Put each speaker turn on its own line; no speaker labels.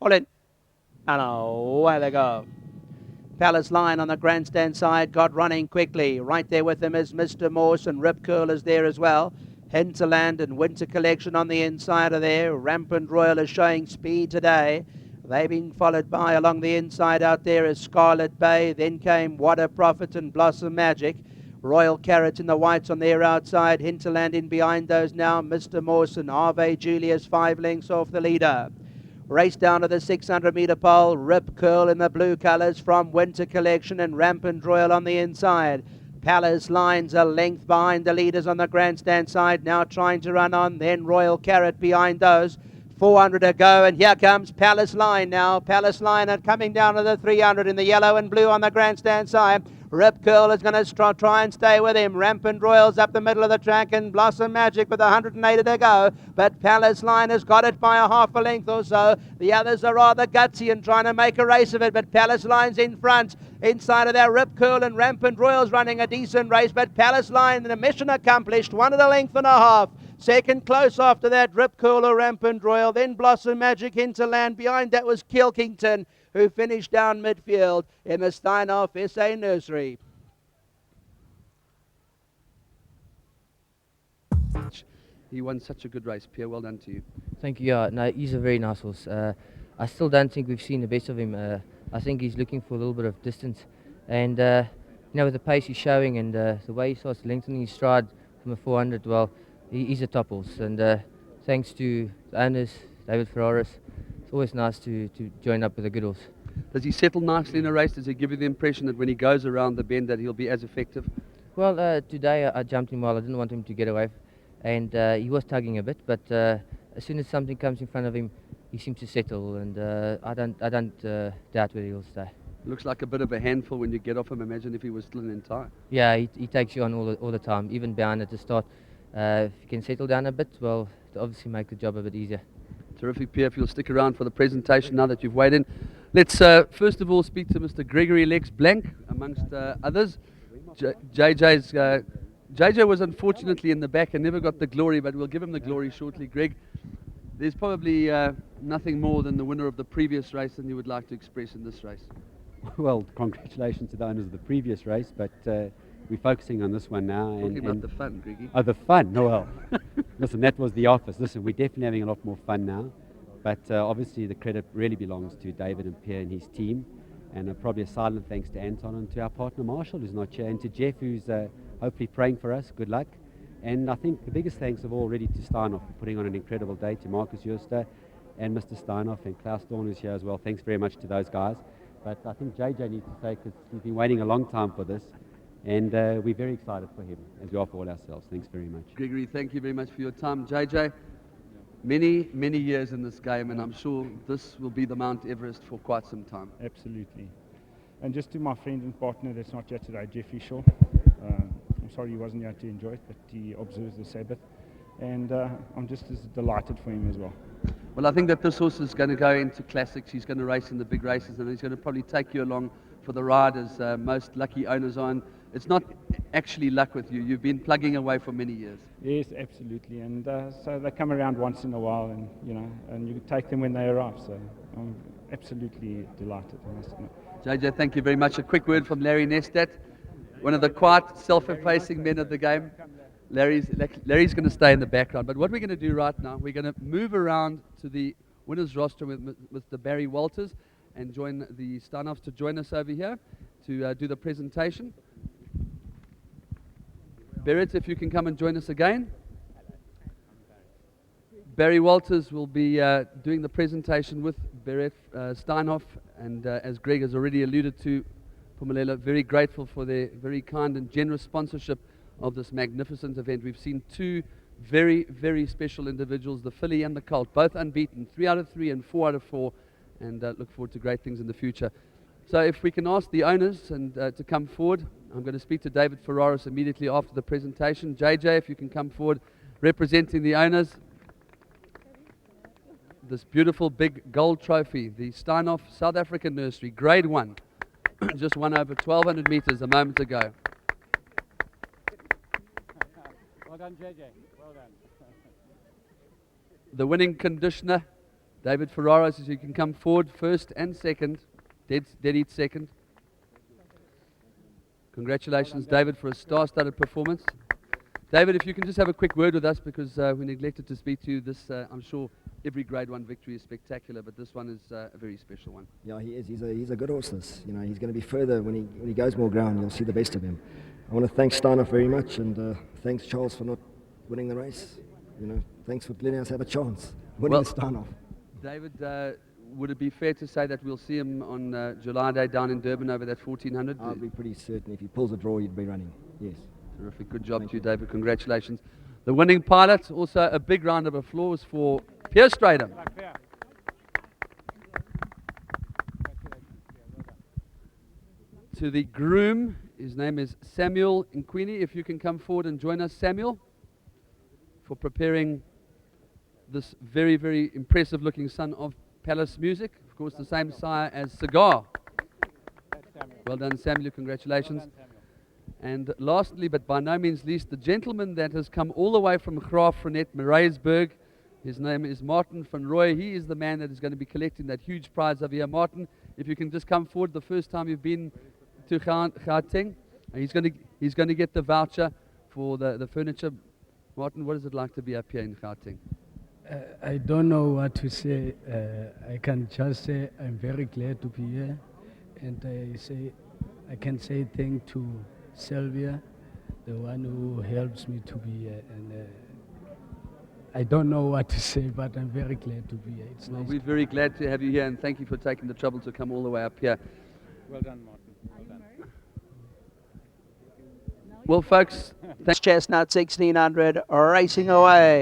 All in. And away they go. Palace Line on the grandstand side got running quickly. Right there with him is Mr. Morse, and Rip Curl is there as well. Hinterland and Winter Collection on the inside of there. Rampant Royal is showing speed today. They've been followed by along the inside out there is Scarlet Bay. Then came What a Prophet and Blossom Magic. Royal Carrot in the whites on their outside. Hinterland in behind those now. Mr. Morse and Ave Julius 5 lengths off the leader. Race down to the 600-metre pole. Rip Curl in the blue colours from Winter Collection and Rampant Royal on the inside. Palace Line's a length behind the leaders on the grandstand side. Now trying to run on. Then Royal Carrot behind those. 400 to go, and here comes Palace Line now. Palace Line are coming down to the 300 in the yellow and blue on the grandstand side. Rip Curl is going to try and stay with him. Rampant Royals up the middle of the track, and Blossom Magic with 180 to go. But Palace Line has got it by a half a length or so. The others are rather gutsy and trying to make a race of it, but Palace Line's in front. Inside of there, Rip Curl and Rampant Royals running a decent race, but Palace Line, the mission accomplished, 1 at a length and a half. Second close after that, Rip Curl or Rampant Royal. Then Blossom Magic Hinterland. Behind that was Kilkington, who finished down midfield in the Steinhoff SA Nursery.
He won such a good race, Pierre. Well done to you.
Thank you. Yeah, no, he's a very nice horse. I still don't think we've seen the best of him. I think he's looking for a little bit of distance, and with the pace he's showing and the way he starts lengthening his stride from a 400, well, he's a top horse. And thanks to the owners, David Ferraris, it's always nice to join up with a good horse.
Does he settle nicely in a race? Does he give you the impression that when he goes around the bend that he'll be as effective?
Well, today I jumped him while I didn't want him to get away, and he was tugging a bit, but as soon as something comes in front of him, he seems to settle, and I don't doubt where he'll stay.
Looks like a bit of a handful when you get off him. Imagine if he was still in time.
Yeah, he takes you on all the time, even behind at the start. If you can settle down a bit, well, to obviously make the job a bit easier.
Terrific, Pierre. If you'll stick around for the presentation now that you've weighed in. Let's first of all speak to Mr. Gregory Lex Blank, amongst others. JJ was unfortunately in the back and never got the glory, but we'll give him the glory shortly. Greg, there's probably nothing more than the winner of the previous race than you would like to express in this race.
Well, congratulations to the owners of the previous race, but we're focusing on this one now.
Talking about the fun, Greggy.
Oh, the fun. No, well, listen, that was the office. Listen, we're definitely having a lot more fun now, but obviously the credit really belongs to David and Pierre and his team, and probably a silent thanks to Anton and to our partner Marshall, who's not here, and to Jeff, who's hopefully praying for us. Good luck. And I think the biggest thanks of all really to Steinhoff for putting on an incredible day, to Marcus Juster and Mr. Steinhoff, and Klaus Dorn is here as well. Thanks very much to those guys. But I think JJ needs to say, because he's been waiting a long time for this, and we're very excited for him, as we are for all ourselves. Thanks very much.
Gregory, thank you very much for your time. JJ, many years in this game, and I'm sure this will be the Mount Everest for quite some time.
Absolutely. And just to my friend and partner that's not here today, Jeffrey Shaw. I'm sorry he wasn't here to enjoy it, but he observes the Sabbath. And I'm just as delighted for him as well.
Well, I think that this horse is going to go into classics. He's going to race in the big races, and he's going to probably take you along for the ride, as most lucky owners are. And it's not actually luck with you. You've been plugging away for many years.
Yes, absolutely. And so they come around once in a while, and and you take them when they arrive. So I'm absolutely delighted, I must admit.
JJ, thank you very much. A quick word from Larry Nestat, one of the quiet, self-effacing men of the game. Larry's going to stay in the background. But what we're going to do right now, we're going to move around to the winners roster with Mr. Barry Walters and join the Steinhoffs to join us over here to do the presentation. Barrett, if you can come and join us again. Barry Walters will be doing the presentation with Barrett Steinhoff, and as Greg has already alluded to, Pumalelo, very grateful for their very kind and generous sponsorship of this magnificent event. We've seen two very special individuals, the filly and the colt, both unbeaten, 3 out of 3 and 4 out of 4, and look forward to great things in the future. So if we can ask the owners and to come forward. I'm going to speak to David Ferraris immediately after the presentation. JJ, if you can come forward, representing the owners. This beautiful big gold trophy, the Steinhoff South African Nursery, Grade 1, just won over 1,200 meters a moment ago.
Well done, JJ. Well done.
The winning conditioner, David Ferraris, if you can come forward first and second. Dead heat second. Congratulations, David, for a star-studded performance. David, if you can just have a quick word with us, because we neglected to speak to you. This, I'm sure every Grade 1 victory is spectacular, but this one is a very special one.
Yeah, he is. He's a good horse. This, you know, he's going to be further when he goes more ground. You'll see the best of him. I want to thank Steinhoff very much, and thanks Charles for not winning the race. You know, thanks for letting us have a chance winning
Well,
Steinhoff.
David, would it be fair to say that we'll see him on July Day down in Durban over that 1400?
I'll be pretty certain if he pulls a draw, he'd be running. Yes.
Terrific. Good job to you, David. Congratulations. The winning pilot, also a big round of applause for Pierre Strader. To the groom, his name is Samuel Nkwini. If you can come forward and join us, Samuel, for preparing this very, very impressive looking son of Palace Music. Of course, the same sire as Cigar. Well done, Samuel. Congratulations. And lastly, but by no means least, the gentleman that has come all the way from Graafrenet, Maritzburg. His name is Martin van Rooy. He is the man that is going to be collecting that huge prize over here. Martin, if you can just come forward, the first time you've been to Gauteng. He's going to get the voucher for the furniture. Martin, what is it like to be up here in Gauteng?
I don't know what to say. I can just say I'm very glad to be here, and I can say thank to Sylvia, the one who helps me to be here. And I don't know what to say, but I'm very glad to be here. It's
well,
nice.
we're very glad to have you here, and thank you for taking the trouble to come all the way up here.
Well done, Martin. Well done.
Well, folks,
Chestnut 1600 racing away.